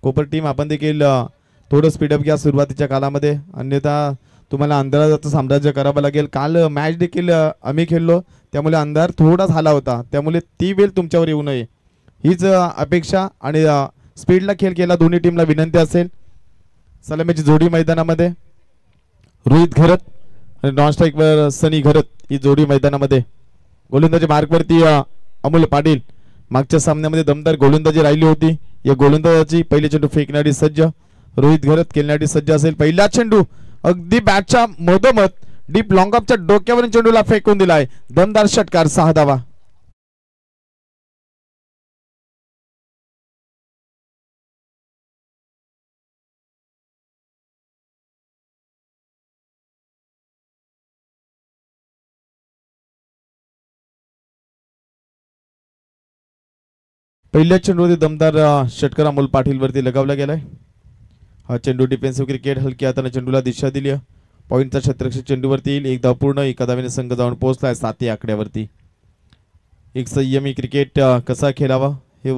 कोपर team आपण देखील थोडं स्पीडअप घ्या सुरुवातीच्या कालामध्ये, अन्यथा तुम्हाला अंधाराचं साम्राज्य करावं लागेल. काल मॅच देखील आम्ही खेळलो, त्यामुळे अंधार थोडा झाला होता, त्यामुळे ती वेळ तुमच्यावर येऊ नये हीच अपेक्षा आणि स्पीडला खेळ केला दोन्ही टीमला विनंती असेल. सलामीची जोडी मैदानामध्ये रोहित घरत आणि नॉन स्ट्राईकवर सनी घरत ही जोडी मैदानामध्ये. गोलंदाजी मार्कवरती अमोल पाटील. मागच्या सामन्यामध्ये दमदार गोलंदाजी राहिली होती. या गोलंदाजाची पहिली चेंडू फेकण्यासाठी सज्ज. रोहित घरत खेळण्यासाठी सज्ज असेल. पहिला चेंडू अगदी बॅटच्या मधोमध डीप लॉंग ऑफच्या डोक्यावरून चेंडूला फेकून दिलाय. दमदार षटकार, 6 धावा. पहिल्या चेंडूवरती दमदार षटकार अमोल पाटील वरती लगावला गेलाय. हा चेंडू डिफेन्सिव्ह क्रिकेट हलक्या हाताने चेंडूला दिशा दिली. पॉईंटचा क्षेत्ररक्षक चेंडूवरती येईल. एक धाव पूर्ण. एका धावेने संघ जाऊन पोहोचलाय 7 आकड्यावरती. एक संयमी क्रिकेट कसा खेळावा हे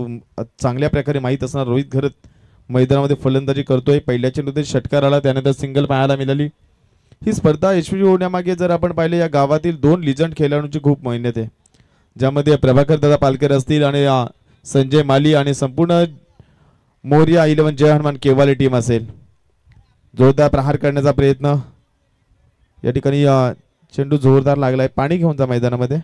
चांगल्या प्रकारे माहीत असणार रोहित घरत मैदानामध्ये फलंदाजी करतोय. पहिल्या चेंडूत षटकार आला, त्यानंतर सिंगल पाहायला मिळाली. ही स्पर्धा यशस्वी होण्यामागे जर आपण पाहिले या गावातील 2 लिजंड खेळाडूंची खूप मेहनत आहे, ज्यामध्ये प्रभाकर दादा पालकर असतील आणि संजय माली आणि संपूर्ण मोरिया 11 जय हनुमान केवाले टीम असेल. जोरदार प्रहार करण्याचा प्रयत्न. या ठिकाणी चेंडू जोरदार लागलाय. पाणी घेऊन जा मैदानामध्ये.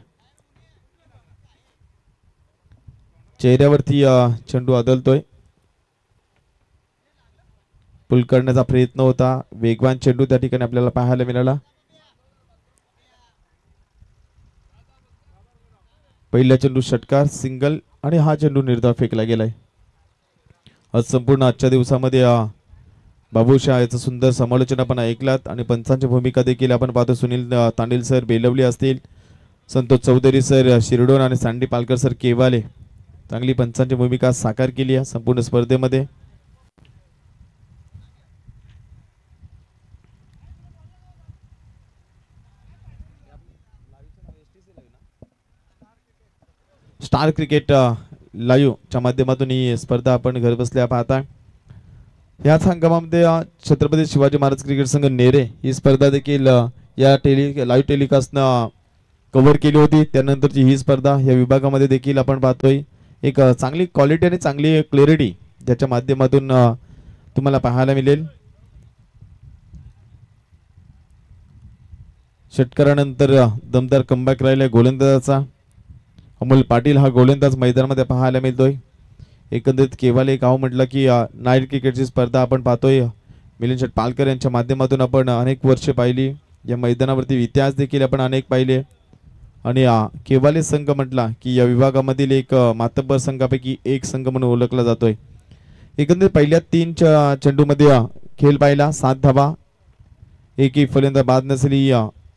चेहऱ्यावरती चेंडू आदळतोय. पुल करण्याचा प्रयत्न होता. वेगवान चेंडू त्या ठिकाणी आपल्याला पाहायला मिळाला. पहिल्या चेंडू षटकार, सिंगल आणि हा चेंडू निर्धाव फेकला गेलाय. आज संपूर्ण आजच्या दिवसामध्ये बाबूशाह याचं सुंदर समालोचन आपण ऐकलात आणि पंचांची भूमिका देखील आपण पाहतो. सुनील तांडील सर बेलवली असतील, संतोष चौधरी सर शिरडोन आणि सँडी पालकर सर केवाले चांगली पंचांची भूमिका साकार केली आहे संपूर्ण स्पर्धेमध्ये. स्टार क्रिकेट लाईव्ह च्या माध्यमातून ही स्पर्धा आपण घर बसल्या पाहताय. या हंगामामध्ये छत्रपती शिवाजी महाराज क्रिकेट संघ नेरे ही स्पर्धा देखील या लाईव्ह टेलिकास्टनं कव्हर केली होती. त्यानंतरची ही स्पर्धा या विभागामध्ये देखील आपण पाहतोय. एक चांगली क्वालिटी आणि चांगली क्लॅरिटी ज्याच्या माध्यमातून तुम्हाला पाहायला मिळेल. षटकारानंतर दमदार कमबॅक राहिलाय गोलंदाजाचा. अमोल पाटील हा गोलंदाज मैदानामध्ये पाहायला मिळतोय. एकंदरीत केवाले गाव म्हटलं की नाईट क्रिकेटची स्पर्धा आपण पाहतोय. मिलिंद शेठ पालकर यांच्या माध्यमातून आपण अनेक वर्षे पाहिली. या मैदानावरती इतिहास देखील आपण अनेक पाहिले आणि केवाले संघ म्हटला की या विभागामधील एक मातब्बर संघापैकी एक संघ म्हणून ओळखला जातोय. एकंदरीत पहिल्या 3 चेंडूमध्ये खेळ पाहिला. 7 धावा. एकही फलंदाज बाद नसली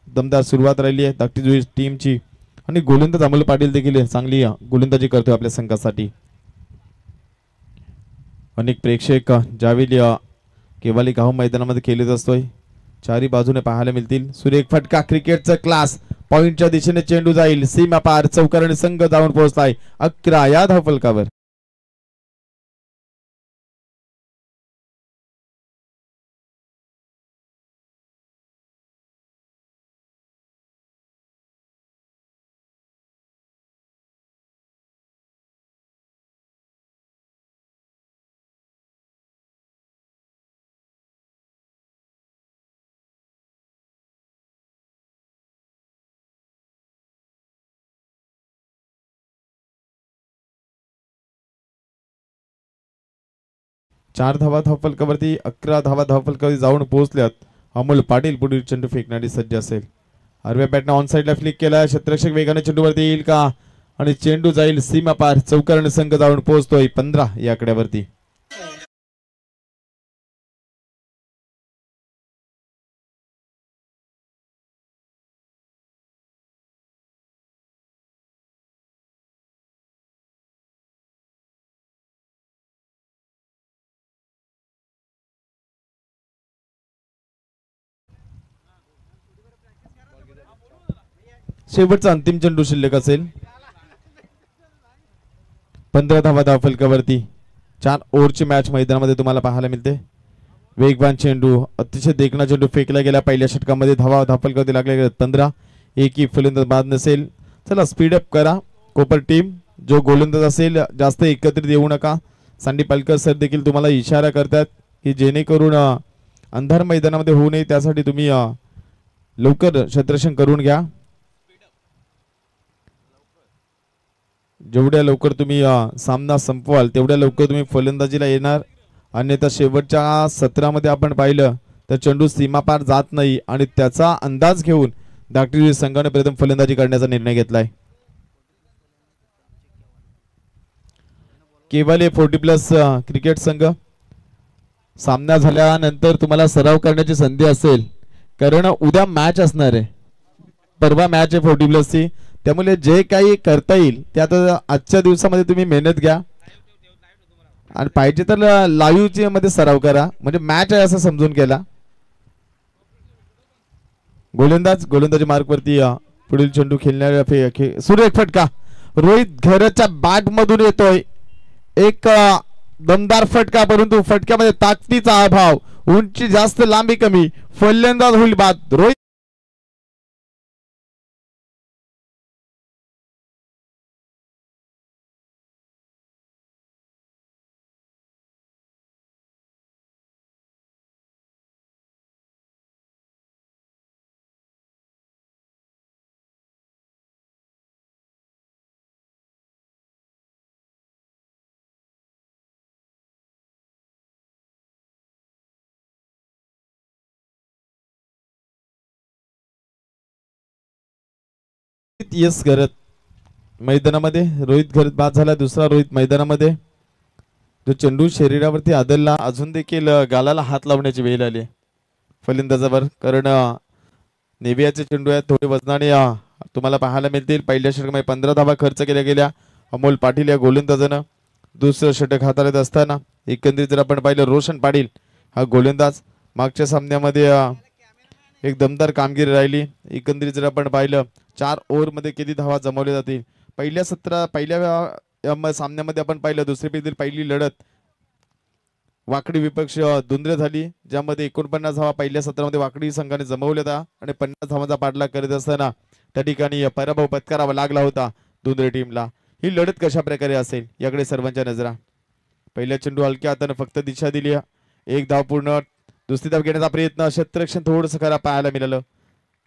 दमदार सुरुवात राहिली आहे धाकटी टीमची आणि गोलंदाज अमोल पाटील देखील चांगली गोलंदाजी करतोय आपल्या संघासाठी. अनेक प्रेक्षक ज्यावेळी केवाली गाव मैदानामध्ये खेळत असतोय चारी बाजूने पाहायला मिळतील. सुरेख फटका, क्रिकेटचा क्लास. पॉइंटच्या दिशेने चेंडू जाईल सीमा पार. चौकार आणि संघ जाऊन पोहोचलाय 11 या धावफलकावर. चार धावा धावफलकावरती 11 धावा धावफलकावरती जाऊन पोहोचल्यात. अमोल पाटील पुढील चेंडू फेकण्यासाठी सज्ज असेल. आरव्या बॅटने ऑन साइडला फ्लिक केला. क्षेत्ररक्षक वेगाने चेंडूवरती येईल का आणि चेंडू जाईल सीमा पार. चौकार आणि संघ जाऊन पोहोचतोय 15 या आकड्यावरती. शेवटचा अंतिम चेंडू शिल्लक असेल. 15 धावा धावफलकावरती. 4 ओव्हरची मॅच मैदानामध्ये तुम्हाला पाहायला मिळते. वेगवान चेंडू, अतिशय देखणा चेंडू फेकला गेला. पहिल्या षटकामध्ये धावा धापलकरती लागले 15. एकही फलंदाज बाद नसेल. चला स्पीडअप करा कोपर टीम. जो गोलंदाज असेल जास्त एकत्रित येऊ नका. सांडी पालकर सर देखील तुम्हाला इशारा करतात की जेणेकरून अंधार मैदानामध्ये होऊ नये त्यासाठी तुम्ही लवकर क्षेत्ररक्षण करून घ्या. जेवढ्या लवकर तुम्ही सामना संपवाल तेवढ्या लवकर तुम्ही फलंदाजीला येणार. अन्यथा शेवटच्या सत्रामध्ये आपण पाहिलं तर चेंडू सीमापार जात नाही आणि त्याचा अंदाज घेऊन धाकटी संघाने प्रथम फलंदाजी करण्याचा निर्णय घेतलाय. केवल 40+ क्रिकेट संघ सामना झाल्यानंतर तुम्हाला सराव करण्याची संधी असेल कारण उद्या मॅच असणार आहे. परवा मॅच आहे 40+ ची. त्यामुळे जे काही करता येईल ते आता आजच्या दिवसामध्ये तुम्ही मेहनत घ्या आणि पाहिजे तर लाईव्ह मध्ये सराव करा म्हणजे मॅच आहे असं समजून केला. गोलंदाजी मार्कवरती पुढील चेंडू खेळणाऱ्या सुरेख फटका रोहित घरच्या बॅट मधून येतोय. एक दमदार फटका परंतु फटक्यामध्ये ताकदीचा अभाव, उंची जास्त लांबी कमी, फलंदाज होईल बाद. रोहित यस करत मैदानामध्ये रोहित घरत बाद झाला. दुसरा रोहित मैदानामध्ये. जो चेंडू शरीरावरती आदलला अजून देखील गालाला हात लावण्याची वेळ आली फलंदाजावर कारण नेव्हियाचे चेंडू आहेत थोडे वजनाने तुम्हाला पाहायला मिळतील. पहिल्या षटकामध्ये 15 धावा खर्च केल्या गेल्या अमोल पाटील या गोलंदाजानं. दुसरं षटक हाताळत असताना एकंदरीत जर आपण पाहिलं रोशन पाटील हा गोलंदाज मागच्या सामन्यामध्ये एक दमदार कामगिरी राहिली. एकंदरीत जर आपण पाहिलं 4 ओव्हरमध्ये किती धावा जमवल्या जातील. पहिल्या सामन्यामध्ये आपण पाहिलं दुसरी फेरीतील पहिली लढत वाकडी विपक्ष दुंद्रे झाली ज्यामध्ये 49 धावा पहिल्या सत्रामध्ये वाकडी संघाने जमवल्या होत्या आणि 50 धावांचा पाठलाग करत असताना त्या ठिकाणी पराभव पत्करावा लागला होता दुंद्रे टीमला. ही लढत कशा प्रकारे असेल याकडे सर्वांच्या नजरा. पहिल्या चेंडू हलक्या हाताने फक्त दिशा दिली. एक धाव पूर्ण. दुसरी धाव घेण्याचा प्रयत्न क्षेत्ररक्षण थोडंसं करा पाहायला मिळालं.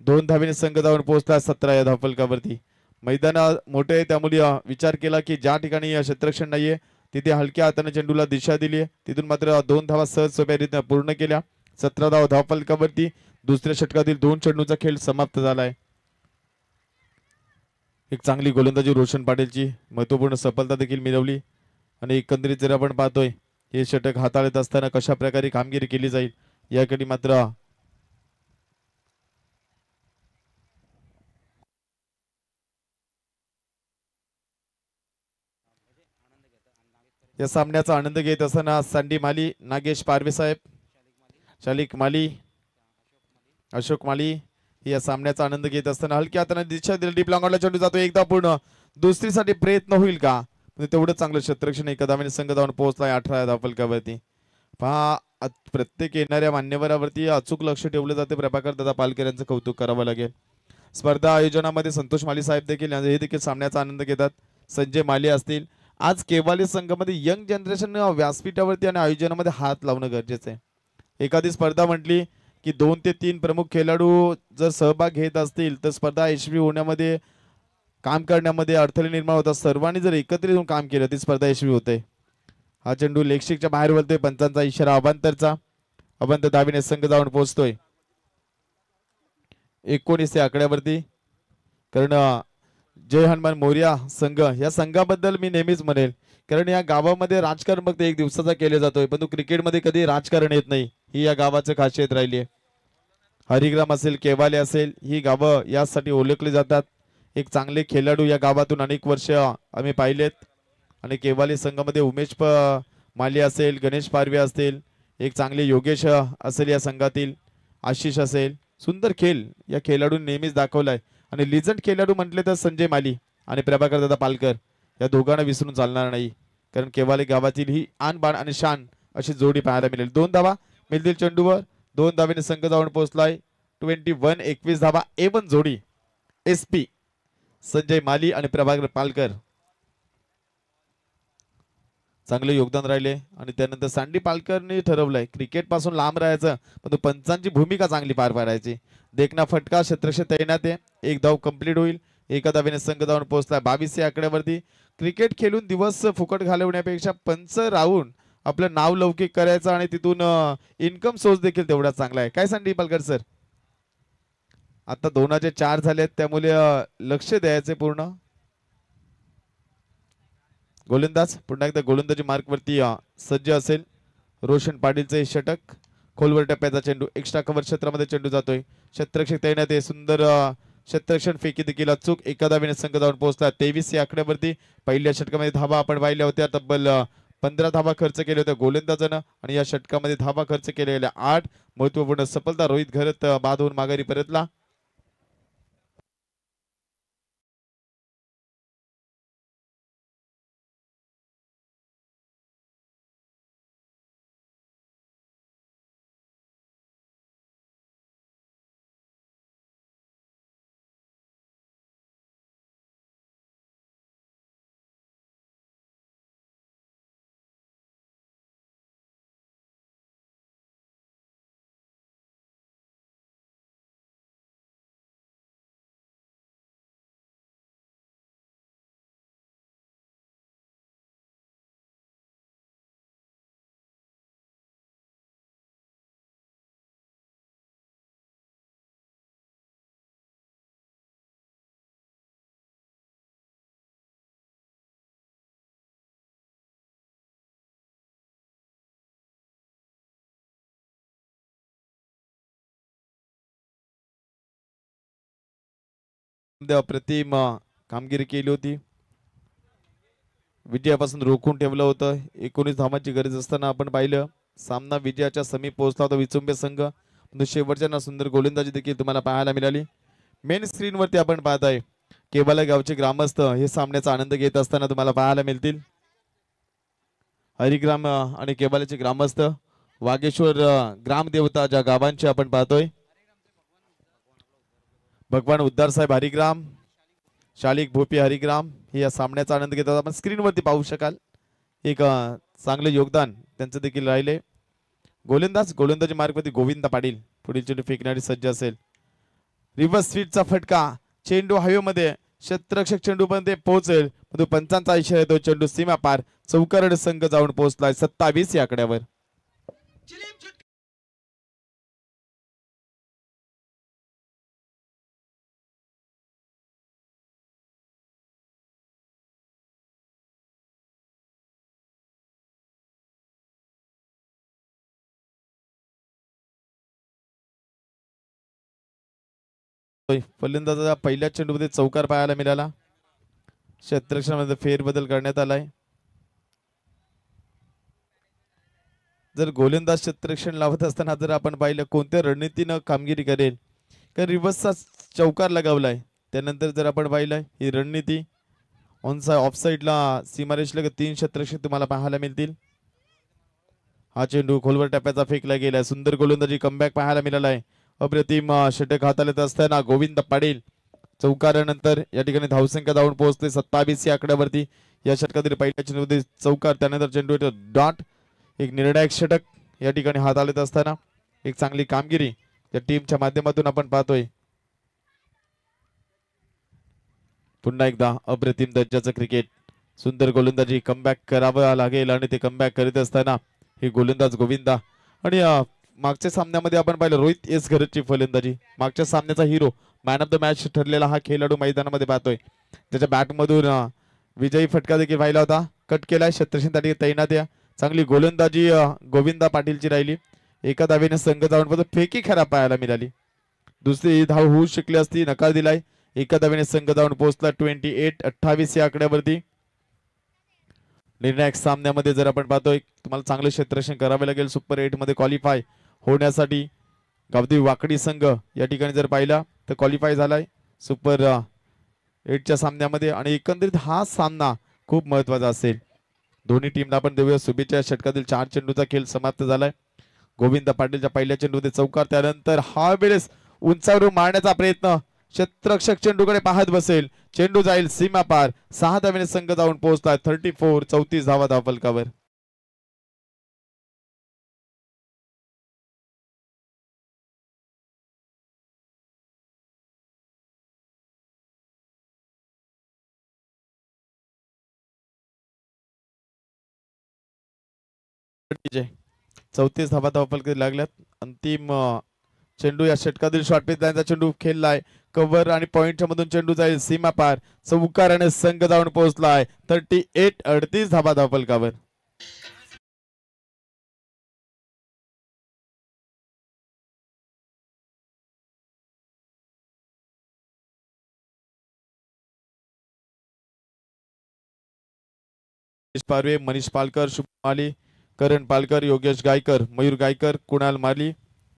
2 धावेने संघ धावून पोहोचला 17 या धावफलकावरती. मैदान मोठे आहे त्यामुळे विचार केला की ज्या ठिकाणी क्षेत्ररक्षण नाहीये तिथे हलक्या हाताने चेंडूला दिशा दिली. तिथून मात्र 2 धावा सहज सोप्या रीतीने पूर्ण केल्या. 17 धाव धावफलकावरती. दुसऱ्या षटकातील 2 चेंडूचा खेळ समाप्त झालाय. एक चांगली गोलंदाजी रोशन पाटीलची महत्वपूर्ण सफलता देखील मिळवली आणि एकंदरीत जर आपण पाहतोय हे षटक हाताळत असताना कशा प्रकारे कामगिरी केली जाईल याकडे मात्र या सामन्याचा आनंद घेत असताना सांडी माली, नागेश पारवे साहेब, शालिक माली, अशोक माली या सामन्याचा आनंद घेत असताना हलक्या हाताने दिशा दिली. डीप लॉंगॉनला चेंडू जातो एकदा पूर्ण. दुसरीसाठी प्रयत्न होईल का म्हणजे तेवढं चांगलं क्षेत्ररक्षण एका धावेने संघ धावून पोहोचलाय 18 धावफलकावरती. पहा प्रत्येक येणाऱ्या मान्यवरावरती अचूक लक्ष ठेवलं जाते. प्रभाकर दादा पालकर यांचं कौतुक करावं लागेल. स्पर्धा आयोजनामध्ये संतोष माली साहेब देखील हे देखील सामन्याचा आनंद घेतात. संजय माली असतील. आज केवाली संघामध्ये यंग जनरेशन व्यासपीठावरती आणि आयोजनामध्ये हात लावणं गरजेचं आहे. एखादी स्पर्धा म्हटली की 2 ते 3 प्रमुख खेळाडू जर सहभाग घेत असतील तर स्पर्धा यशस्वी होण्यामध्ये काम करण्यामध्ये अडथळे निर्माण होतात. सर्वांनी जर एकत्रित येऊन काम केलं ती स्पर्धा यशस्वी होते. हा चेंडू लेगस्टिकच्या बाहेर वळतोय. पंचांचा इशारा अभांतरचा. अभांतर धावेने संघ जाऊन पोहोचतोय 19 या आकड्यावरती. कारण जय हनुमान मोर्या संघ या संघाबद्दल मी नेहमीच म्हणेल कारण या गावामध्ये राजकारण फक्त एक दिवसाचा केले जातोय परंतु क्रिकेटमध्ये कधी राजकारण येत नाही. ही या गावाचं खासियत राहिली आहे. हरिग्राम असेल केवाले असेल ही गावं यासाठी ओळखली जातात. एक चांगले खेळाडू या गावातून अनेक वर्ष आम्ही पाहिलेत आणि केवाले संघामध्ये उमेश माली असेल, गणेश पारवे असतील, एक चांगले योगेश असेल या संघातील, आशिष असेल. सुंदर खेळ या खेळाडूंनी नेहमीच दाखवलाय आणि लिजंड खेळाडू म्हटले तर संजय माली आणि प्रभाकर दादा पालकर या दोघांना विसरून चालणार नाही. कारण केवाले गावातील ही आन बाण आणि शान अशी जोडी पाहायला मिळेल. 2 धावा मिळतील चेंडूवर. 2 धावेने संघ जाऊन पोहोचलाय. 21 धावा. A1 जोडी SP संजय माली आणि प्रभाकर पालकर चांगले योगदान राहिले. आणि त्यानंतर सँडी पालकरने ठरवलंय क्रिकेट पासून लांब राहायचं, पण पंचांची भूमिका चांगली पार पाडायची. देखना फटका क्षेत्रक्षे तैनात आहे. एक धाव कंप्लीट होईल. एका धावेने संघ जाऊन पोहोचला 22 या आकड्यावरती. क्रिकेट खेळून दिवस फुकट घालवण्यापेक्षा पंच राहून आपलं नाव लौकिक करायचं आणि तिथून इन्कम सोर्स देखील तेवढा चांगला आहे. काय सँडी पालकर सर? आता 2-4 झालेत, त्यामुळे लक्ष द्यायचे पूर्ण. गोलंदाज पुन्हा एकदा गोलंदाजी मार्कवरती सज्ज असेल. रोशन पाटीलचे षटक. खोलवर टप्प्याचा चेंडू. एक्स्ट्रा कव्हर क्षेत्रामध्ये चेंडू जातोय. क्षेत्ररक्षक तैनात आहे. सुंदर क्षेत्ररक्षण फेकी देखील अचूक. एका धावेने संघ जाऊन पोहोचला 23 या आकड्यावरती. पहिल्या षटकामध्ये धावा आपण पाहिल्या होत्या. तब्बल 15 धावा खर्च केल्या होत्या गोलंदाजानं आणि या षटकामध्ये धावा खर्च केलेल्या 8. महत्वपूर्ण सफलता. रोहित घरत बाद होऊन माघारी परतला. अप्रतिम कामगिरी केली होती. विजयापासून रोखून ठेवलं होतं. 19 धावांची गरज असताना आपण पाहिलं सामना विजयाच्या समीप पोहोचला होता विचुंबे संघ. शेवटच्या सुंदर गोलंदाजी देखील तुम्हाला पाहायला मिळाली. मेन स्क्रीन वरती आपण पाहताय केवाला गावचे ग्रामस्थ हे सामन्याचा आनंद घेत असताना तुम्हाला पाहायला मिळतील. हरिग्राम आणि केवाल्याचे ग्रामस्थ, वागेश्वर ग्रामदेवता ज्या गावांचे आपण पाहतोय, भगवान उद्धार साहेब हरिग्राम, शालिक भोपी हरिग्राम हे या सामन्याचा आनंद घेतात. आपण स्क्रीनवरती पाहू शकाल. एक चांगले योगदान त्यांचं देखील राहिले. गोलंदाजी मार्गवरती गोविंद पाटील पुढील चेंडू फेकण्यासाठी सज्ज असेल. रिव्हर्स स्वीटचा फटका. चेंडू हवेमध्ये. क्षेत्ररक्षक चेंडू मध्ये पोहोचेल, परंतु पंचांचा इशारा येतो. चेंडू सीमा पार. चौकारड संघ जाऊन पोहोचलाय 27 या आकड्यावर. फलंदाजाच्या पहिल्या चेंडूमध्ये चौकार पाहायला मिळाला. क्षेत्ररक्षणामध्ये फेरबदल करण्यात आलाय. जर गोलंदाज क्षेत्ररक्षण लावत असताना जर आपण पाहिलं कोणत्या रणनीतीनं कामगिरी करेल, कारण रिव्हर्सचा चौकार लगावलाय. त्यानंतर जर आपण पाहिलं ही रणनीती ऑफ साईडला सीमारेषला 3 क्षेत्ररक्षक तुम्हाला पाहायला मिळतील. हा चेंडू खोलवर टप्प्याचा फेकला गेलाय. सुंदर गोलंदाजी कमबॅक पाहायला मिळालाय. अप्रतिम षटक हाताळत असताना गोविंद पाटील चौकारानंतर या ठिकाणी धावसंख्या धावून पोहोचते 27 या आकड्यावरती. या षटकातील पहिल्या चेंडूमध्ये चौकार, त्यानंतर चेंडू डॉट. एक निर्णायक षटक या ठिकाणी हाताळत असताना एक चांगली कामगिरी या टीमच्या माध्यमातून आपण पाहतोय. पुन्हा एकदा अप्रतिम दर्जाचं क्रिकेट. सुंदर गोलंदाजी कमबॅक करावं लागेल आणि ते कमबॅक करीत असताना हे गोलंदाज गोविंदा. आणि मागच्या सामन्यामध्ये आपण पाहिलं रोहित एस घरतची फलंदाजी. मागच्या सामन्याचा hero, man of the match ठरलेला हा खेळाडू मैदानामध्ये पाहतोय. त्याच्या बॅटमधून विजयी फटका देखील पाहिला होता. कट केलाय. क्षेत्ररक्षणासाठी तैनात या. चांगली गोलंदाजी गोविंदा पाटीलची राहिली. एका धावेने संघ जाऊन परत फेकी खराब पाहायला मिळाली. दुसरी धाव होऊ शकली असती, नकार दिलाय. एका धावेने संघ जाऊन पोहोचला 28 या आकड्यावरती. निर्णायक सामन्यामध्ये जर आपण पाहतोय तुम्हाला चांगले क्षेत्ररक्षण करावे लागेल सुपर 8 मध्ये क्वालिफाय होण्यासाठी. गावदेवी वाकडी संघ या ठिकाणी जर पाहिला तर क्वालिफाय झालाय सुपर 8च्या सामन्यामध्ये. आणि एकंदरीत हा सामना खूप महत्वाचा असेल. दोन्ही टीमला आपण देऊया शुभेच्छा. षटकातील 4 चेंडूचा खेळ समाप्त झालाय. गोविंद पाटीलच्या पहिल्या चेंडूमध्ये चौकार, त्यानंतर हा वेळेस उंचावरून मारण्याचा प्रयत्न. क्षेत्ररक्षक चेंडूकडे पाहत बसेल, चेंडू जाईल सीमा पार. 6 धावेने संघ जाऊन पोहोचलाय 34 धावा धावफलकावर. विजय 34 धावा धावफलकावर लागल्यात. अंतिम चेंडू या षटकातील शॉर्टपिच लाईनचा चेंडू खेळलाय. कव्हर आणि पॉइंटच्या मधून चेंडू जाईल सीमा पार. चौकाराने संघ जाऊन पोहोचलाय 38 धावा धावफलकावर. पारवे, मनीष पालकर, शुभ माली, करण पालकर, योगेश गायकर, मयूर गायकर,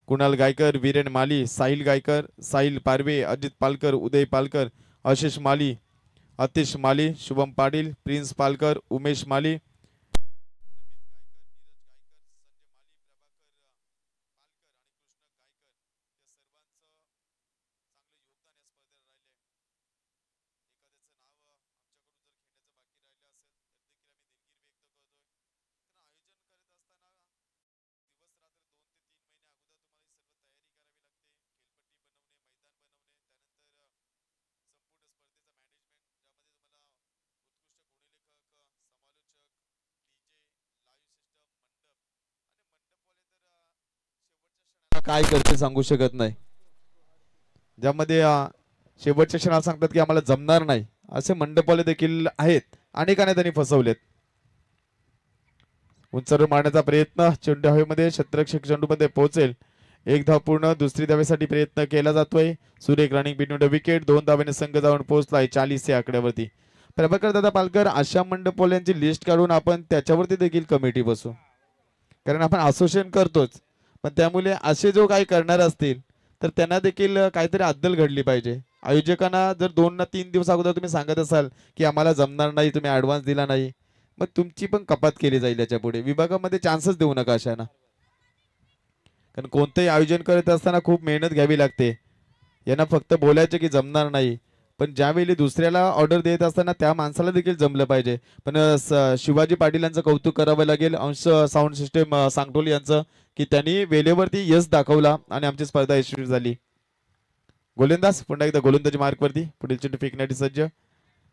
कुणाल गायकर, वीरेन माली, साहिल गायकर, साहिल पारवे, अजित पालकर, उदय पालकर, आशिष माली, अतिश माली, शुभम पाटील, प्रिन्स पालकर, उमेश माली, काय करते सांगू शकत नाही. ज्यामध्ये शेवटच्या क्षणाला सांगतात की आम्हाला जमणार नाही, असे मंडपवाले देखील आहेत. अनेकांना त्यांनी फसवलेत. उंचावर मारण्याचा प्रयत्न, चेंडू हवेमध्ये, क्षेत्ररक्षक चेंडूमध्ये पोहोचेल. एक धाव पूर्ण. दुसरी धावेसाठी प्रयत्न केला जातोय. सुरेख रनिंग बिटवीन द विकेट. 2 धावेने संघ जाऊन पोहोचलाय 40 या आकड्यावरती. प्रभाकर दादा पालकर, अशा मंडपवाल्यांची लिस्ट काढून आपण त्याच्यावरती देखील कमिटी बसू, कारण आपण असोसिएशन करतोच. पण त्यामुळे असे जो काही करणार असतील तर त्यांना देखील काहीतरी अद्दल घडली पाहिजे. आयोजकांना जर 2 ना 3 दिवस अगोदर तुम्ही सांगत असाल की आम्हाला जमणार नाही, तुम्ही ऍडव्हान्स दिला नाही, मग तुमची पण कपात केली जाईल. याच्या पुढे विभागामध्ये चान्सच देऊ नका अशाना. कारण कोणतंही आयोजन करत असताना खूप मेहनत घ्यावी लागते. यांना फक्त बोलायचे की जमणार नाही, पण ज्यावेळी दुसऱ्याला ऑर्डर देत असताना त्या माणसाला देखील जमलं पाहिजे. पण शिवाजी पाटील यांचं कौतुक करावं लागेल, अंश साऊंड सिस्टम सांगटोली यांचं, की त्यांनी वेळेवरती यश दाखवला आणि आमची स्पर्धा यशस्वी झाली. गोलंदाज पुन्हा एकदा गोलंदाजी मार्कवरती, पुढील चेंडू फेकण्यासाठी सज्ज.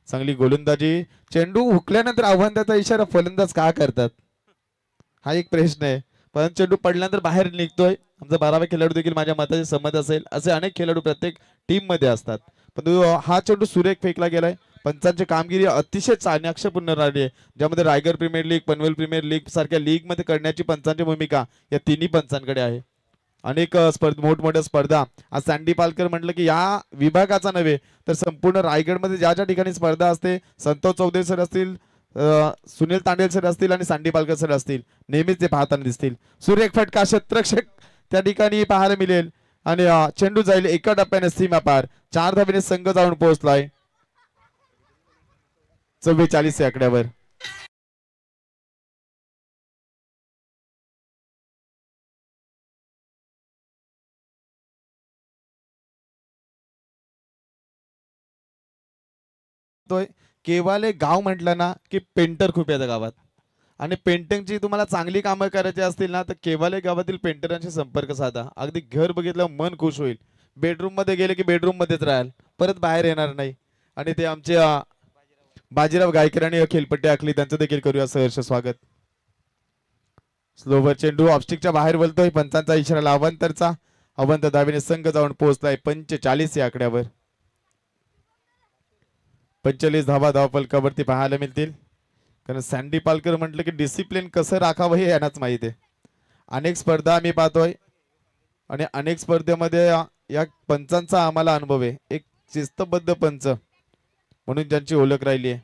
चांगली गोलंदाजी. चेंडू हुकल्यानंतर आव्हानाचा इशारा फलंदाज का करतात हा एक प्रश्न आहे. पण चेंडू पडल्यानंतर बाहेर निघतोय. आमचा 12वा खेळाडू देखील माझ्या मताशी सहमत असेल. असे अनेक खेळाडू प्रत्येक टीम मध्ये असतात, पण हा चेंडू सुरेख फेकला गेलाय. पंचांची कामगिरी अतिशय चाणक्यपूर्ण राहिली आहे, ज्यामध्ये Raigad premier league, Panvel premier league सारख्या लीग मध्ये करण्याची पंचांची भूमिका या तिन्ही पंचांकडे आहे. अनेक मोठमोठ्या स्पर्धा. आज सँडी पालकर म्हटलं की या विभागाचा नव्हे तर संपूर्ण रायगडमध्ये ज्या ज्या ठिकाणी स्पर्धा असते, संतोष चौधरी सर असतील, सुनील तांडेल सर असतील आणि सँडी पालकर सर असतील, नेहमीच ते पाहताना दिसतील. सुरेख फटका, क्षेत्ररक्षक त्या ठिकाणी पाहायला मिळेल आणि चेंडू जाईल एका टप्प्याने सीमा पार. 4 धावेने संघ जाऊन पोहोचलाय 44 या आकड्यावर. केवाले गाव म्हटलं ना की पेंटर खूप येतं गावात, आणि पेंटिंगची तुम्हाला चांगली कामं करायची असतील ना तर केवाले गावातील पेंटरांशी संपर्क साधा. अगदी घर बघितलं मन खुश होईल. बेडरूम मध्ये गेले की बेडरूम मध्येच राहाल, परत बाहेर येणार नाही. आणि ते आमचे बाजीराव गायकर आणि खेळपट्टी आखली, त्यांचं देखील करूया सहर्ष स्वागत. स्लोवर चेंडू ऑफस्टिकच्या बाहेर वळतोय. पंचांचा इशारा अवंतरचा. अवंत धावेने संघ जाऊन पोहोचलाय 45 या आकड्यावर. 45 धावा धावफलकावरती पाहायला मिळतील. कारण सँडी पालकर म्हटलं की डिसिप्लिन कसं राखावं हे यांनाच माहिती आहे. अनेक स्पर्धा आम्ही पाहतोय आणि अनेक स्पर्धेमध्ये या पंचांचा आम्हाला अनुभव आहे. एक शिस्तबद्ध पंच म्हणून ज्यांची ओळख राहिली आहे.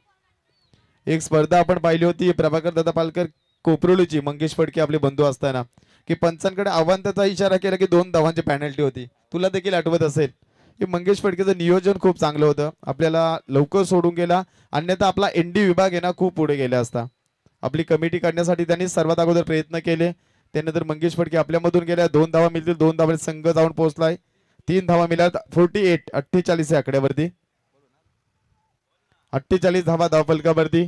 एक स्पर्धा आपण पाहिली होती प्रभाकर दादा पालकर कोपरोलीची, मंगेश फडके आपले बंधू असताना, की पंचांकडे अवांतचा इशारा केला की 2 धावांची पेनल्टी होती. तुला देखील आठवत असेल की मंगेश फडकेचं नियोजन खूप चांगलं होतं, आपल्याला लवकर सोडून गेला, अन्यथा आपला एनडी विभाग आहे ना खूप पुढे गेला असता. आपली कमिटी काढण्यासाठी त्यांनी सर्वात अगोदर प्रयत्न केले. त्यानंतर मंगेश फडके आपल्यामधून गेल्या. 2 धावा मिळतील. 2 धावा संघ जाऊन पोहोचलाय. 3 धावा मिळाल्यात. 48 या आकड्यावरती 48 धावा धावफलकावरती.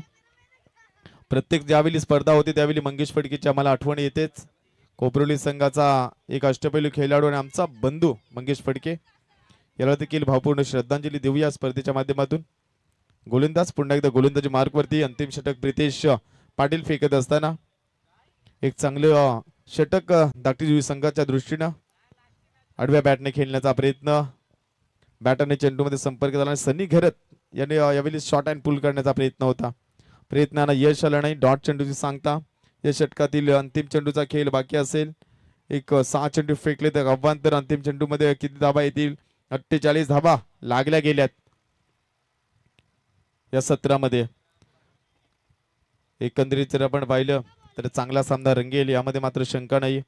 प्रत्येक ज्यावेळी स्पर्धा होती त्यावेळी मंगेश फडकेची आम्हाला आठवण येतेच. कोपरोली संघाचा एक अष्टपैलू खेळाडू आणि आमचा बंधू मंगेश फडके याला देखील भावपूर्ण श्रद्धांजली देऊया स्पर्धेच्या माध्यमातून. गोलंदाज पुन्हा एकदा गोलंदाजी मार्कवरती. अंतिम षटक प्रितेश पाटील फेकत असताना एक चांगलं षटक धाकटी संघाच्या दृष्टीनं आडव्या बॅटने खेळण्याचा प्रयत्न. बॅटरने चेंडूमध्ये संपर्क झाला. सनी घेरत याने यावेळी शॉट अँड पुल करण्याचा प्रयत्न होता. प्रयत्नांना यश आलं नाही. डॉट चेंडूची सांगता. या षटकातील अंतिम चेंडूचा खेळ बाकी असेल. एक 6 चेंडू फेकले तर अव्वांतर अंतिम चेंडूमध्ये किती धावा येतील. 48 धावा लागल्या गेल्यात या सत्रामध्ये. एकंदरीत जर आपण पाहिलं तर चांगला सामना रंगेल यामध्ये मात्र शंका नाही.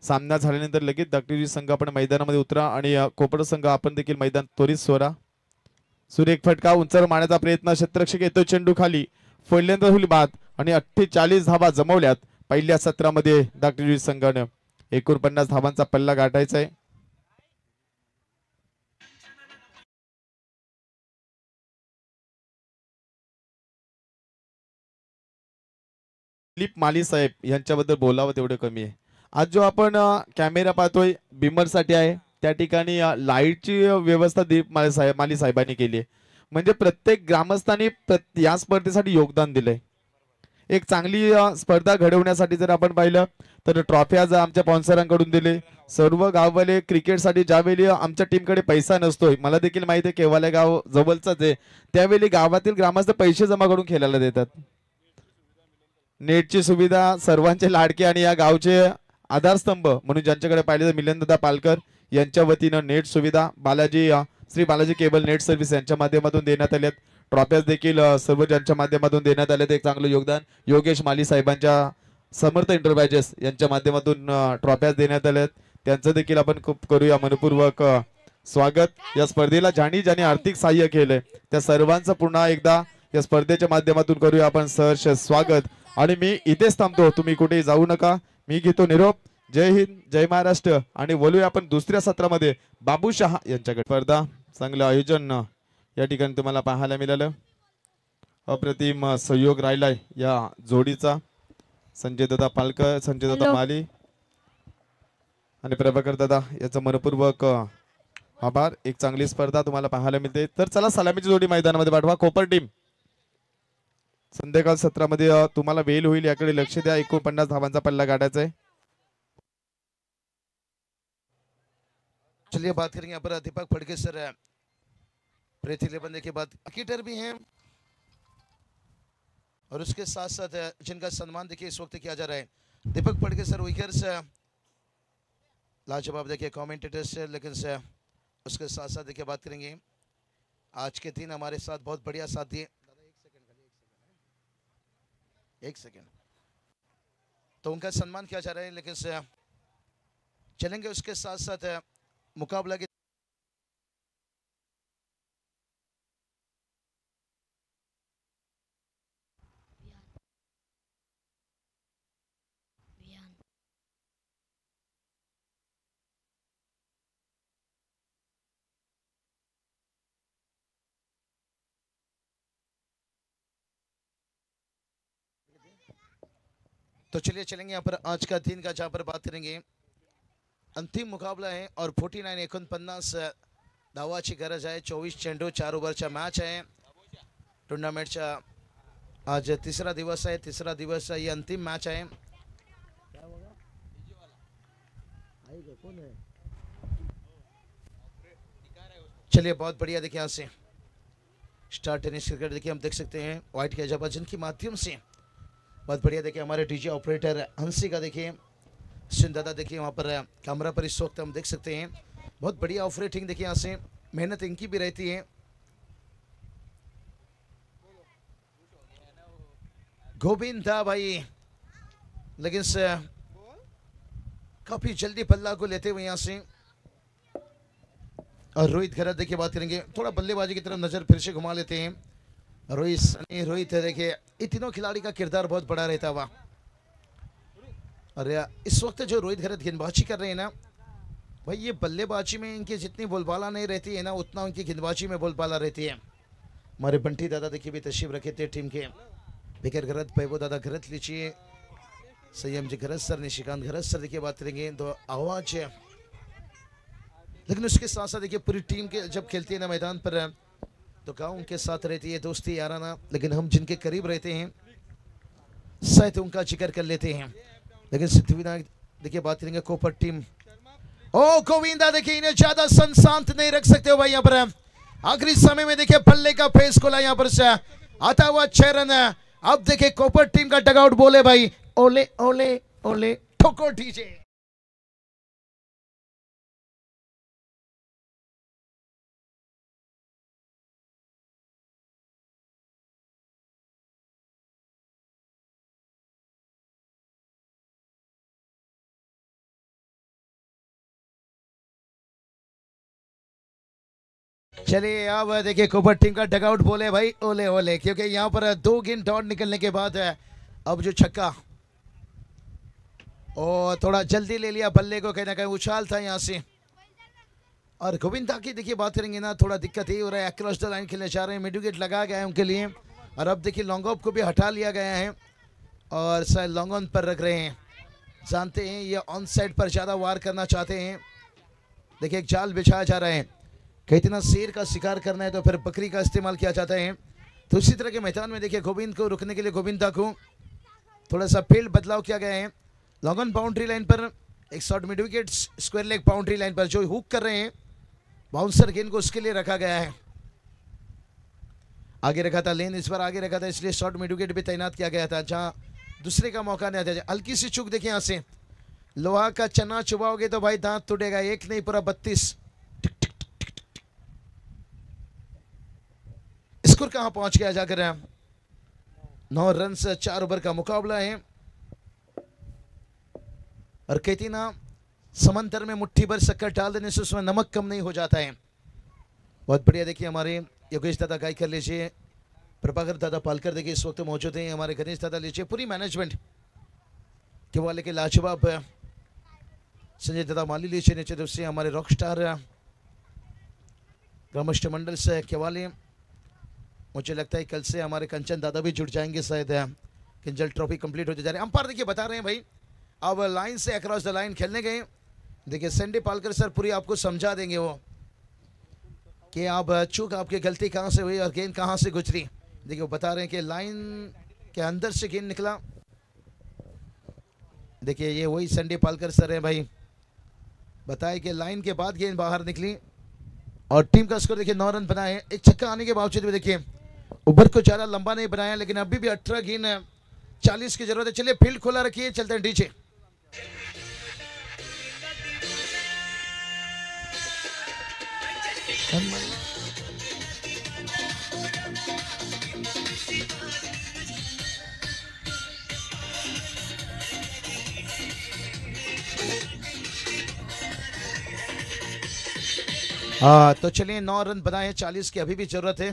सामना झाल्यानंतर लगेच धाकटी संघ आपण मैदानामध्ये उतरा आणि कोपड संघ आपण देखील मैदान त्वरित सोडा. सुरेख फटका उंचर मारण्याचा प्रयत्न. क्षेत्ररक्षक येतो चेंडू खाली. पहिल्यांदा होईल बाद आणि 48 धावा जमवल्यात पहिल्या सत्रामध्ये धाकटी संघानं. 49 धावांचा पल्ला गाठायचा आहे. दिलीप माली साहेब यांच्याबद्दल बोलावं तेवढं कमी आहे. आज जो आपण कॅमेरा पाहतोय बिमर साठी आहे त्या ठिकाणी लाईटची व्यवस्था दिलीप माली साहेबांनी केली आहे. म्हणजे प्रत्येक ग्रामस्थांनी या स्पर्धेसाठी योगदान दिलंय. एक चांगली स्पर्धा घडवण्यासाठी जर आपण पाहिलं तर ट्रॉफी आज आमच्या स्पॉन्सरांकडून दिले. सर्व गाववाले क्रिकेटसाठी ज्यावेळी आमच्या टीमकडे पैसा नसतोय, मला देखील माहिती आहे केव्हाले गाव जवळचंच आहे, त्यावेळी गावातील ग्रामस्थ पैसे जमा करून खेळायला देतात. नेटची सुविधा सर्वांचे लाडके आणि या गावचे आधारस्तंभ म्हणून ज्यांच्याकडे पाहिले तर मिलिंददा पालकर यांच्या वतीनं नेट सुविधा Shri Balaji cable net service यांच्या माध्यमातून देण्यात आल्यात. ट्रॉफ्याज देखील सर्व ज्यांच्या माध्यमातून देण्यात आले एक चांगलं योगदान. योगेश माली साहेबांच्या समर्थ एंटरप्राइजेस यांच्या माध्यमातून ट्रॉफ्याज देण्यात आल्यात. त्यांचं देखील आपण खूप करूया मनपूर्वक स्वागत. या स्पर्धेला ज्यांनी आर्थिक सहाय्य केलंय त्या सर्वांचं पुन्हा एकदा या स्पर्धेच्या माध्यमातून करूया आपण सहर्ष स्वागत. आणि मी इथेच थांबतो, तुम्ही कुठेही जाऊ नका. मी घेतो निरोप. जय हिंद, जय महाराष्ट्र. आणि बोलूया आपण दुसऱ्या सत्रामध्ये बाबू शहा यांच्याकडे. स्पर्धा चांगलं आयोजन या ठिकाणी तुम्हाला पाहायला मिळालं. अप्रतिम सहयोग राहिलाय या जोडीचा. संजय दादा पालकर, संजय दादा माली आणि प्रभाकर दादा याचा मनपूर्वक आभार. एक चांगली स्पर्धा तुम्हाला पाहायला मिळते. तर चला सलामीची जोडी मैदानामध्ये पाठवा. कोपर टीम संध्याकाळ सत्रामध्ये तुम्हाला वेळ होईल याकडे लक्ष द्या. 49 धावांचा पल्ला गाठायचा है. चलिए बात करेंगे यहाँ पर दीपक फड़के सर प्रेथिले बंदे के बाद क्रिकेटर भी हैं और उसके साथ साथ जिनका सम्मान देखिए इस वक्त किया जा रहा है. दीपक फड़के सर विकेट्स लाजवाब देखिए कमेंटेटर्स से, लेकिन उसके साथ साथ देखिए बात करेंगे आज के दिन हमारे साथ बहुत बढ़िया साथ दिए. एक सेकेंड तो उनका सम्मान किया जा रहा है, लेकिन चलेंगे उसके साथ साथ मुकाबला के तो चलिए चलेंगे यहाँ पर आज का दिन का जहाँ पर बात करेंगे अंतिम मुकाबला है और 49-49 धावाची गरज आहे. 24 चेंडू 4 ओव्हरचा मॅच आहे. टुर्नामेंटचा आज तिसरा दिवस आहे. तिसरा दिवस ये अंतिम मैच है. चलिए बहुत बढ़िया. देखिए यहाँ से स्टार टेनिस क्रिकेट देखिए हम देख सकते हैं व्हाइट के जबा जिनके माध्यम से बहुत बढ़िया. देखिए हमारे डीजे ऑपरेटर हंसी का देखिए सिंह दादा देखिए वहाँ पर कैमरा पर इस वक्त हम देख सकते हैं. बहुत बढ़िया ऑपरेटिंग देखिए यहाँ से मेहनत इनकी भी रहती है. गोविंदा भाई लेकिन काफी जल्दी पल्ला को लेते हुए यहाँ से. और रोहित घरत देखिए बात करेंगे थोड़ा बल्लेबाजी की तरफ नजर फिर से घुमा लेते हैं. रोहित सनी, रोहित है देखिए, ये तीनों खिलाड़ी का किरदार बहुत बड़ा रहता हुआ। और इस वक्त जो रोहित घरत गेंदबाजी कर रहे हैं ना भाई, ये बल्लेबाजी में इनकी जितनी बोलबाला नहीं रहती है ना, उतना उनकी गेंदबाजी में बोलबाला रहती है। हमारे बंटी दादा देखिए भी तशरीफ रखे थे टीम के। बेकर घरत, पैबो दादा घरत लीजिए, संयम जी घरत सर, निशिकांत घरत सर देखिए बात करेंगे तो आवाज है। लेकिन उसके साथ साथ देखिए पूरी टीम के जब खेलती है ना मैदान पर, तो गाँव उनके साथ रहती है, दोस्ती याराना। लेकिन हम जिनके करीब रहते हैं शायद उनका जिक्र कर लेते हैं। लेकिन सिद्धिविनायक देखिए बात करेंगे कोपर टीम। ओ गोविंदा देखिए, इन्हें ज्यादा संशांत नहीं रख सकते हो भाई। यहाँ पर आखिरी समय में देखिए पल्ले का फेस खोला यहाँ पर से आता हुआ 6 रन। अब देखिए कोपर टीम का डगआउट बोले भाई, ओले ओले ओले ठोको डीजे। चलिए अब देखिए कोपर टीम का डगआउट बोले भाई, ओले ओले, क्योंकि यहाँ पर 2 गेंद डॉट निकलने के बाद अब जो छक्का और थोड़ा जल्दी ले लिया बल्ले को, कहीं ना कहीं उछाल था यहाँ से। और गोविंदा की देखिए बात करेंगे ना, थोड़ा दिक्कत ही हो रहा है, अक्रॉस द लाइन खेलने जा रहे हैं, मिड विकेट लगा गया है उनके लिए। और अब देखिए लॉन्ग ऑफ को भी हटा लिया गया है और शायद लॉन्ग ऑन पर रख रहे हैं। जानते हैं ये ऑन साइड पर ज़्यादा वार करना चाहते हैं। देखिए एक जाल बिछाया जा रहा है, कहते ना शेर का शिकार करना है तो फिर बकरी का इस्तेमाल किया जाता है। तो इसी तरह के मैदान में देखिए गोविंद को रुकने के लिए, गोविंदा को थोड़ा सा फील्ड बदलाव किया गया है। लॉन्ग ऑन बाउंड्री लाइन पर एक short mid wicket, square leg boundary line पर जो हुक कर रहे हैं बाउंसर गेंद को, उसके लिए रखा गया है। आगे रखा था लेन, इस बार आगे रखा था, इसलिए शॉर्ट मिड विकेट भी तैनात किया गया था जहां दूसरे का मौका नहीं आता। हल्की सी चूक देखिए, यहां से लोहा का चना चुबाओगे तो भाई दांत टूटेगा, एक नहीं पूरा 32। स्कोर कहां पहुंच गया जाकर, 9 रन से 4 ओवर का मुकाबला है। और कहती ना समंदर में मुट्ठी भर शक्कर डाल देने से उसमें नमक कम नहीं हो जाता है। बहुत बढ़िया देखिए हमारे योगेश दादा गाय कर लीजिए, प्रभाकर दादा पालकर देखिए इस वक्त मौजूद हैं, हमारे गणेश दादा लीजिए, पूरी मैनेजमेंट के वाले के लाजवाब संजय दादा माली लीजिए, नीचे तरफ से हमारे रॉक स्टार ग्रामष्ट मंडल से केवाले। मुझे लगता है कल से हमारे कंचन दादा भी जुड़ जाएंगे शायद, किंजल ट्रॉफी कंप्लीट होते जा रहे हैं। अंपायर देखिए बता रहे हैं भाई अब line say across the line खेलने गए। देखिए सैंडी पालकर सर पूरी आपको समझा देंगे वो कि आप चूक, आपकी गलती कहाँ से हुई और गेंद कहाँ से गुजरी। देखिए वो बता रहे हैं कि लाइन के अंदर से गेंद निकला। देखिए ये वही सैंडी पालकर सर है भाई, बताए कि लाइन के बाद गेंद बाहर निकली। और टीम का स्कोर देखिए 9 रन बनाए, एक छक्का आने के बावजूद भी देखिए ओवर को ज़्यादा लंबा नहीं बनाया, लेकिन अभी भी 18 गेंद 40 की जरूरत है। चलिए फील्ड खोला रखिए, चलते हैं डीजे। हाँ तो चलिए 9 रन बनाए, 40 की अभी भी जरूरत है।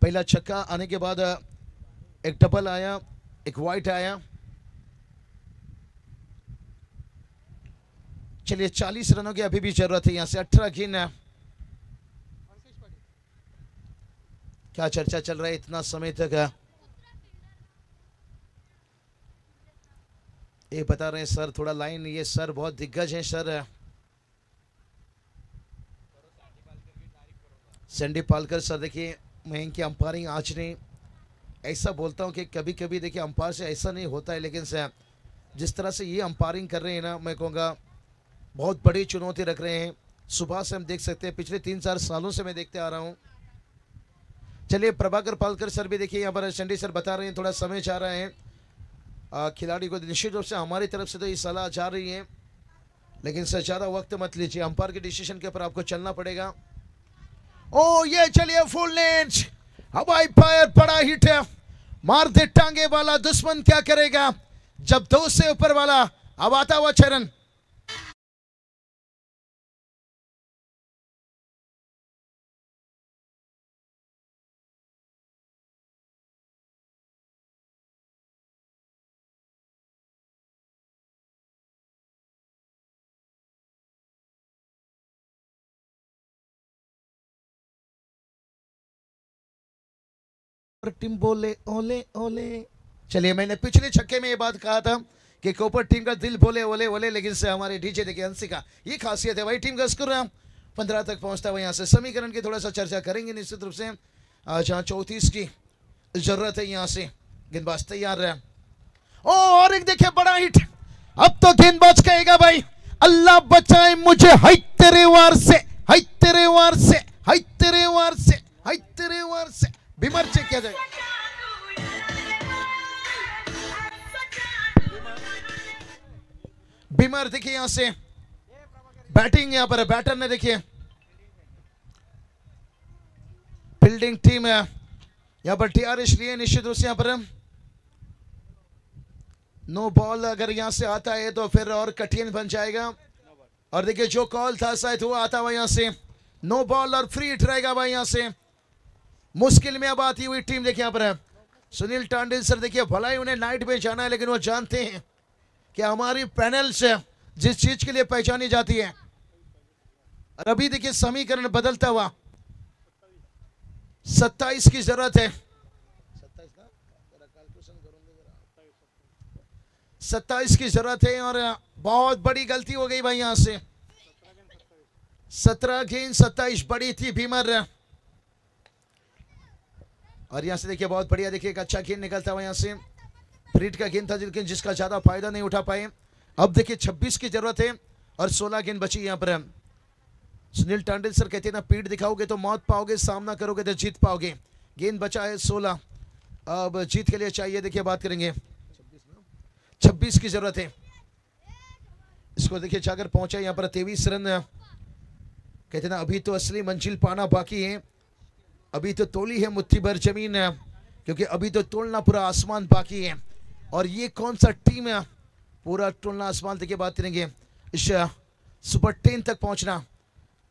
पहला छक्का आने के बाद एक डबल आया, एक वाइट आया। चलिए 40 रनों की अभी भी जरूरत है, यहां से 18 गेंद। क्या चर्चा चल रहा है इतना समय तक, ये बता रहे हैं सर थोड़ा लाइन, ये सर बहुत दिग्गज हैं सर, सैंडी पालकर सर। देखिए मैं इनकी अंपायरिंग आज नहीं ऐसा बोलता हूं कि कभी कभी देखिए अंपायर से ऐसा नहीं होता है, लेकिन सर जिस तरह से ये अंपायरिंग कर रहे हैं ना, मैं कहूँगा बहुत बड़ी चुनौती रख रहे हैं। सुबह से हम देख सकते हैं, पिछले 3-4 सालों से मैं देखते आ रहा हूँ। चलिए प्रभाकर पालकर सर भी देखिए यहाँ पर चंडी सर बता रहे हैं थोड़ा समय जा रहा है खिलाड़ी को, निश्चित रूप से हमारी तरफ से तो ये सलाह जा रही है, लेकिन सर ज़्यादा वक्त मत लीजिए, अंपायर के डिसीजन के ऊपर आपको चलना पड़ेगा। ओ ये चलिए फुल लेंथ, हवाई फायर बड़ा हिट है, मार दे टांगे वाला दुश्मन क्या करेगा जब 2 से ऊपर वाला। अब आता हुआ 6 रन। कोपर टीम बोले ओले ओले। चलिए, मैंने पिछले छक्के में ये बात कहा था कि कोपर टीम का दिल बोले ओले ओले, लेकिन से हमारे डीजे देखिए हंसी का ये खासियत है भाई। टीम का स्कोर 15 तक पहुंचता हुआ यहाँ से समीकरण की थोड़ा सा चर्चा करेंगे निश्चित रूप से। जहाँ 34 की जरूरत है यहाँ से। गेंदबाज तैयार है और एक देखिए बड़ा हिट। अब तो गेंदबाज कहेगा भाई अल्लाह बचाए मुझे, हाय तेरे वार से, हाय तेरे वार से, हाय तेरे वार से, हाय तेरे वार से। बीमार चेक किया जाएगा। बीमार देखिए यहां से बैटिंग, यहां पर बैटर ने देखिए फील्डिंग टीम है यहां पर टीआर, इसलिए निश्चित रूप से यहां पर नो बॉल अगर यहां से आता है तो फिर और कठिन बन जाएगा। और देखिए जो कॉल था शायद वो आता हुआ यहां से नो बॉल और फ्री हिट रहेगा भाई। यहां से मुश्किल में अब आती हुई टीम देखिए यहां पर सुनील टांडिल सर देखिए भला ही उन्हें नाइट में जाना है, लेकिन वो जानते हैं कि हमारी पैनल से जिस चीज के लिए पहचानी जाती है। और अभी देखिए समीकरण बदलता हुआ 27 की जरूरत है। 27 की जरूरत है और बहुत बड़ी गलती हो गई भाई यहां से। 17 गेंद 27 बड़ी थी भीमर। और यहां से देखिए बहुत बढ़िया देखिए एक अच्छा गेंद निकलता हुआ यहां से। फ्रीट का गेंद था लेकिन जिसका ज्यादा फायदा नहीं उठा पाए। अब देखिए 26 की जरूरत है और 16 गेंद बची यहां पर। सुनील टांडिल सर कहते हैं ना, पीठ दिखाओगे तो मौत पाओगे, सामना करोगे तो जीत पाओगे। गेंद बचा है 16, अब जीत के लिए चाहिए देखिए बात करेंगे 26 की जरूरत है। इसको देखिए जाकर पहुंचा यहां पर 23 रन। कहते ना अभी तो असली मंजिल पाना बाकी है, अभी तो तोली है मुट्ठी भर जमीन, क्योंकि अभी तो तोड़ना पूरा आसमान बाकी है। और ये कौन सा टीम है पूरा तोड़ना आसमान देखिए बात करेंगे। इस सुपर 10 तक पहुंचना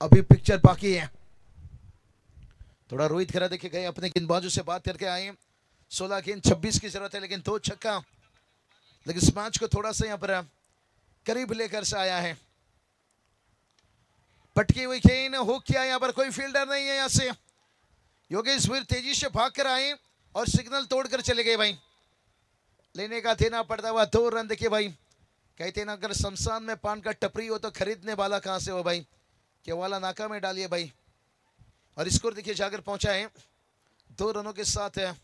अभी पिक्चर बाकी है। थोड़ा रोहित खरा देखे गए अपने गेंदबाजों से बात करके आए। 16 गेंद 26 की जरूरत है, लेकिन 2 छक्का, लेकिन इस मैच को थोड़ा सा यहां पर करीब लेकर से आया है। पटकी हुई गेंद हो किया, यहां पर कोई फील्डर नहीं है। यहां से योगेश वीर तेजी से भाग कर आए और सिग्नल तोड़कर चले गए भाई। लेने का देना पड़ता हुआ 2 रन देखिए भाई। कहते ना अगर शमशान में पान का टपरी हो तो खरीदने वाला कहां से हो भाई, कि वाला नाका में डालिए भाई। और स्कोर देखिए जाकर पहुंचा है 2 रनों के साथ है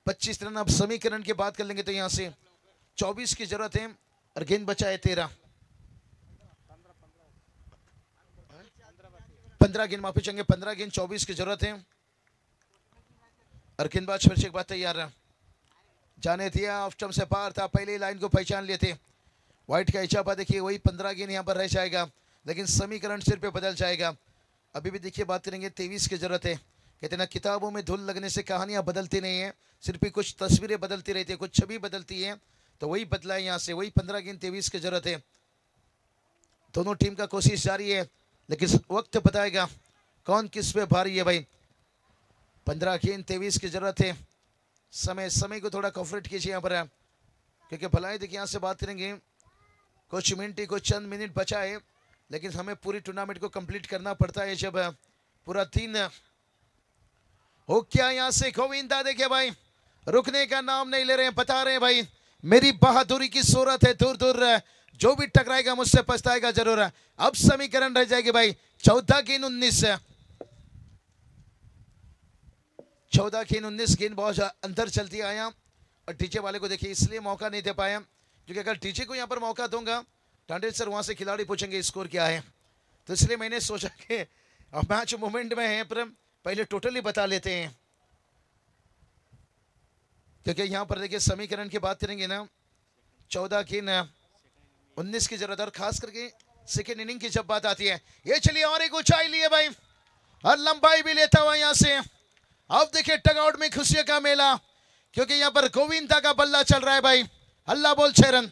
25 रन। अब समीकरण की बात कर लेंगे तो यहां से 24 की जरूरत है और गेंद बचा है 13। 15 गेंद माफी चाहेंगे, 15 गेंद 24 की जरूरत है। और गेंदबाज फिर से एक बात तैयार है, जाने दिया ऑफ स्टंप से पार था, पहले ही लाइन को पहचान लिए थे। व्हाइट का इजाफा देखिए वही 15 गेंद यहां पर रह जाएगा, लेकिन समीकरण सिर पे बदल जाएगा। अभी भी देखिए बात करेंगे 23 की जरूरत है। कहते ना किताबों में धुल लगने से कहानियां बदलती नहीं है, सिर्फ ही कुछ तस्वीरें बदलती रहती है, कुछ छवि बदलती है, तो वही बदला है यहाँ से। वही 15 गेंद 23 की जरूरत है। दोनों टीम का कोशिश जारी है, लेकिन वक्त बताएगा कौन किस पे भारी है भाई। 15 गेंद 23 की जरूरत है। समय को थोड़ा कॉपरेट कीजिए यहाँ पर, क्योंकि भलाई देखिए यहाँ से बात करेंगे कुछ मिनट ही कुछ चंद मिनट बचा है, लेकिन हमें पूरी टूर्नामेंट को कंप्लीट करना पड़ता है जब पूरा 3 हो क्या। यहाँ से गोविंदा देखिए भाई रुकने का नाम नहीं ले रहे हैं, बता रहे हैं भाई मेरी बहादुरी की सूरत है, दूर दूर जो भी टकराएगा मुझसे पछताएगा जरूर। अब समीकरण रह जाएगी भाई 14 गेंद 19। 14 गेंद 19 गेंद बहुत अंदर चलती आया। और डीजे वाले को देखिए इसलिए मौका नहीं दे पाया, क्योंकि अगर डीजे को यहाँ पर मौका दूंगा टांडेल सर वहां से खिलाड़ी पूछेंगे स्कोर क्या है, तो इसलिए मैंने सोचा कि मैच मोमेंट में है पर पहले टोटली बता लेते हैं। क्योंकि यहाँ पर देखिए समीकरण की बात करेंगे ना 14 गेंद 19 की जरूरत, और खास करके सेकेंड इनिंग की जब बात आती है। ये चलिए और एक ऊंचाई लिए भाई और लंबाई भी लेता हुआ यहाँ से। अब देखिए टगआउट में खुशियों का मेला, क्योंकि यहाँ पर गोविंदा का बल्ला चल रहा है भाई। अल्लाह बोल 6 रन।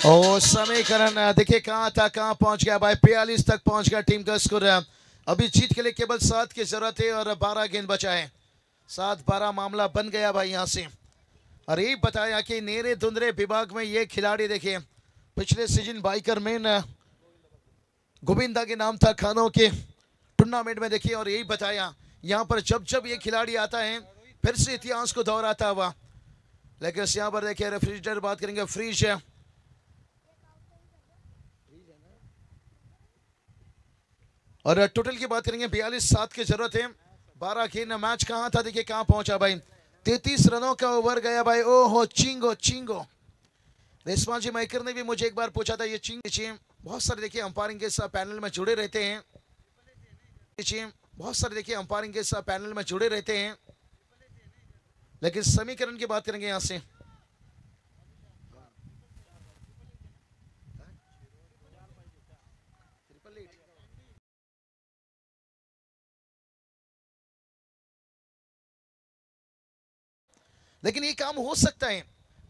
ओ समीकरण देखिए कहां था कहां पहुंच गया भाई, 42 तक पहुंच गया टीम का स्कोर। अभी जीत के लिए केवल 7 की जरूरत है और 12 गेंद बचा है। 7-12 मामला बन गया भाई यहां से। और यही बताया कि नेरे धुंधरे विभाग में ये खिलाड़ी देखिए पिछले सीजन बाइकर मैन गोविंदा के नाम था खानों के टूर्नामेंट में देखिए। और यही बताया यहाँ पर जब जब ये खिलाड़ी आता है फिर से इतिहास को दोहराता हुआ। लेकिन यहाँ पर देखिए रेफ्रिजरेटर बात करेंगे, फ्रीज है। और टोटल की बात करेंगे 42-7 की जरूरत है। 12 गेंद मैच कहां था देखिए कहां पहुंचा भाई। 33 रनों का ओवर गया भाई। ओहो चिंगो चिंगो। रेशमा जी मैकर ने भी मुझे एक बार पूछा था ये चिंग। बहुत सारे देखिए अंपायरिंग के साथ पैनल में जुड़े रहते हैं। बहुत सारे देखिए अंपायरिंग के साथ पैनल में जुड़े रहते हैं। लेकिन समीकरण की बात करेंगे यहां से। लेकिन ये काम हो सकता है।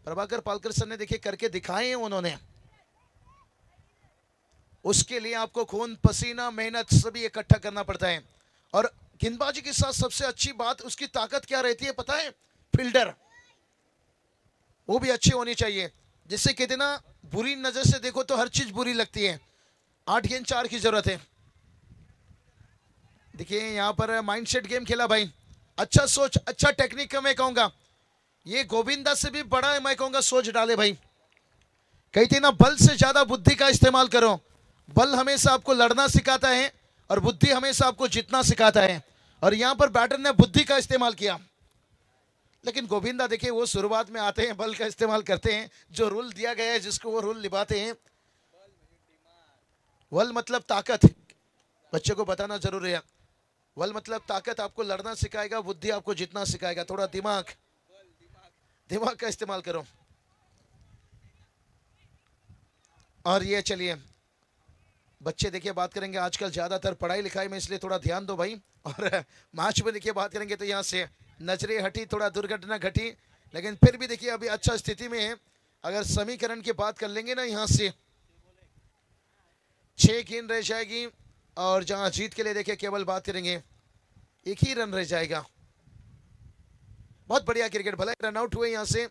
प्रभाकर पालकर सर ने देखिए करके दिखाए हैं उन्होंने। उसके लिए आपको खून पसीना मेहनत सभी इकट्ठा करना पड़ता है। और गेंदबाजी के साथ सबसे अच्छी बात उसकी ताकत क्या रहती है पता है? फील्डर वो भी अच्छी होनी चाहिए। जिससे कहते ना बुरी नजर से देखो तो हर चीज बुरी लगती है। 8 गेंद 4 की जरूरत है। देखिए यहाँ पर माइंडसेट गेम खेला भाई। अच्छा सोच अच्छा टेक्निक का मैं कहूंगा। ये गोविंदा से भी बड़ा है मैं कहूंगा सोच डाले भाई। कहते ना बल से ज्यादा बुद्धि का इस्तेमाल करो। बल हमेशा आपको लड़ना सिखाता है और बुद्धि हमेशा आपको जीतना सिखाता है। और यहां पर बैटर ने बुद्धि का इस्तेमाल किया। लेकिन गोविंदा देखिए वो शुरुआत में आते हैं बल का इस्तेमाल करते हैं। जो रूल दिया गया है जिसको वो रूल निभाते हैं। बल मतलब ताकत, बच्चे को बताना जरूरी है। बल मतलब ताकत आपको लड़ना सिखाएगा, बुद्धि आपको जीतना सिखाएगा। थोड़ा दिमाग दिमाग का इस्तेमाल करो। और ये चलिए बच्चे देखिए बात करेंगे आजकल ज्यादातर पढ़ाई लिखाई में, इसलिए थोड़ा ध्यान दो भाई। और मैच में देखिए बात करेंगे तो यहाँ से नजरें हटी, थोड़ा दुर्घटना घटी, लेकिन फिर भी देखिए अभी अच्छा स्थिति में है। अगर समीकरण की बात कर लेंगे ना यहाँ से 6 गेंद रह जाएगी। और जहां जीत के लिए देखिए केवल बात करेंगे 1 ही रन रह जाएगा। बहुत बढ़िया क्रिकेट, भले रन आउट हुए यहाँ से।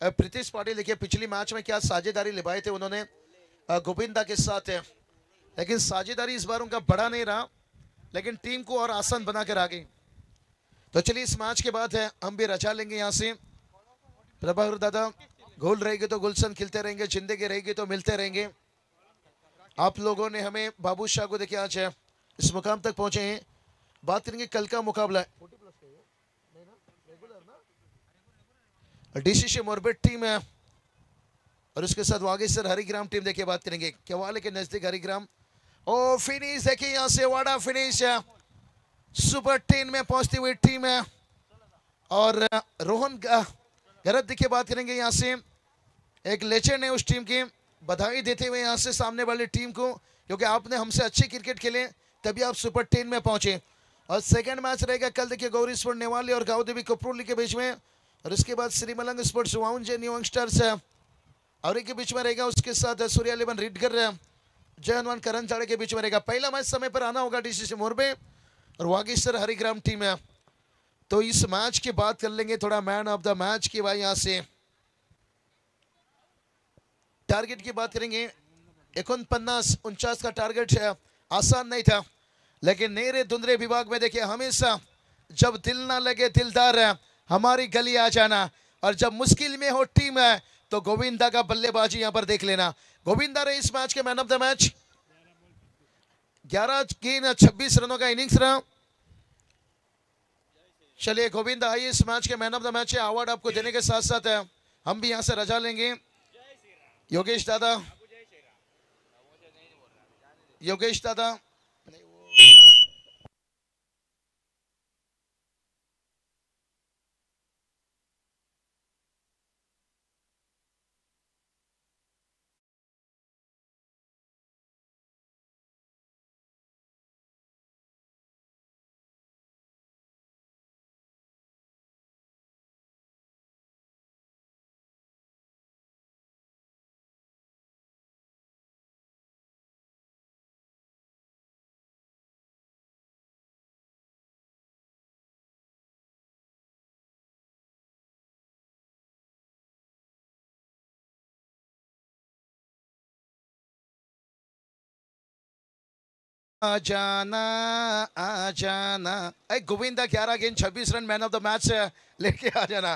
प्रीतिश पाटिल देखिए पिछली मैच में क्या साझेदारी निभाए थे उन्होंने गोविंदा के साथ है। लेकिन साझेदारी इस बार उनका बड़ा नहीं रहा, लेकिन टीम को और आसान बनाकर आ गई। तो चलिए इस मैच के बाद है हम भी रचा लेंगे यहाँ से। प्रभाकर दादा गोल रहेगी तो गुलशन खिलते रहेंगे, जिंदगी रहेगी तो मिलते रहेंगे। आप लोगों ने हमें बाबू शाह को देखिए आज इस मुकाम तक पहुंचे हैं। बात करेंगे कल का मुकाबला डीसीसी मोरबेट टीम है और उसके साथ वागेश्वर हरिग्राम टीम देखिए बात करेंगे केवाले के नजदीक हरिग्राम। ओ फिनिश देखिए यहाँ से वाड़ा फिनिश है। सुपर 10 में पहुंचती हुई टीम है। और रोहन गरत देखिए बात करेंगे यहाँ से एक लेजेंड है उस टीम की। बधाई देते हुए यहाँ से सामने वाली टीम को, क्योंकि आपने हमसे अच्छे क्रिकेट खेले तभी आप सुपर 10 में पहुंचे। और सेकंड मैच रहेगा कल देखिए गौरी स्पोर्ट नेवाली और गाँव देवी कपरूली के बीच में। और उसके बाद श्री मलंग स्पोर्ट्स वाउंजे न्यू यंगस्टर्स और के बीच में रहेगा। उसके साथ सूर्या 11 रीडगर जय हनुमान करण चाड़े के बीच में रहेगा। पहला मैच समय पर आना होगा डीसीसी मोरबे और वागेश्वर हरिग्राम टीम है। तो इस मैच की बात कर लेंगे थोड़ा मैन ऑफ द मैच की भाई। यहां से टारगेट की बात करेंगे 49 का टारगेट है। आसान नहीं था, लेकिन नेरे धुंधरे विभाग में देखिए हमेशा जब दिल ना लगे दिलदार है हमारी गली आ जाना। और जब मुश्किल में हो टीम है तो गोविंदा का बल्लेबाजी यहां पर देख लेना। गोविंदा रहे इस मैच के मैन ऑफ द मैच। 11 गेंद 26 रनों का इनिंग्स रहा। चलिए गोविंदा आइए इस मैच के मैन ऑफ द मैच है। अवार्ड आपको देने के साथ साथ हम भी यहां से रजा लेंगे। योगेश दादा, योगेश दादा आ जाना आ जाना। अरे गोविंदा 11 गेंद 26 run, man of the match लेके आ जाना।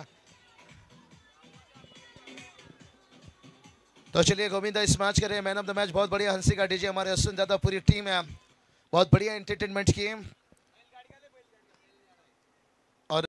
तो चलिए गोविंदा इस मैच के मैन ऑफ द मैच। बहुत बढ़िया हंसी का डीजे हमारे अश्विन दादा, पूरी टीम है, बहुत बढ़िया एंटरटेनमेंट की।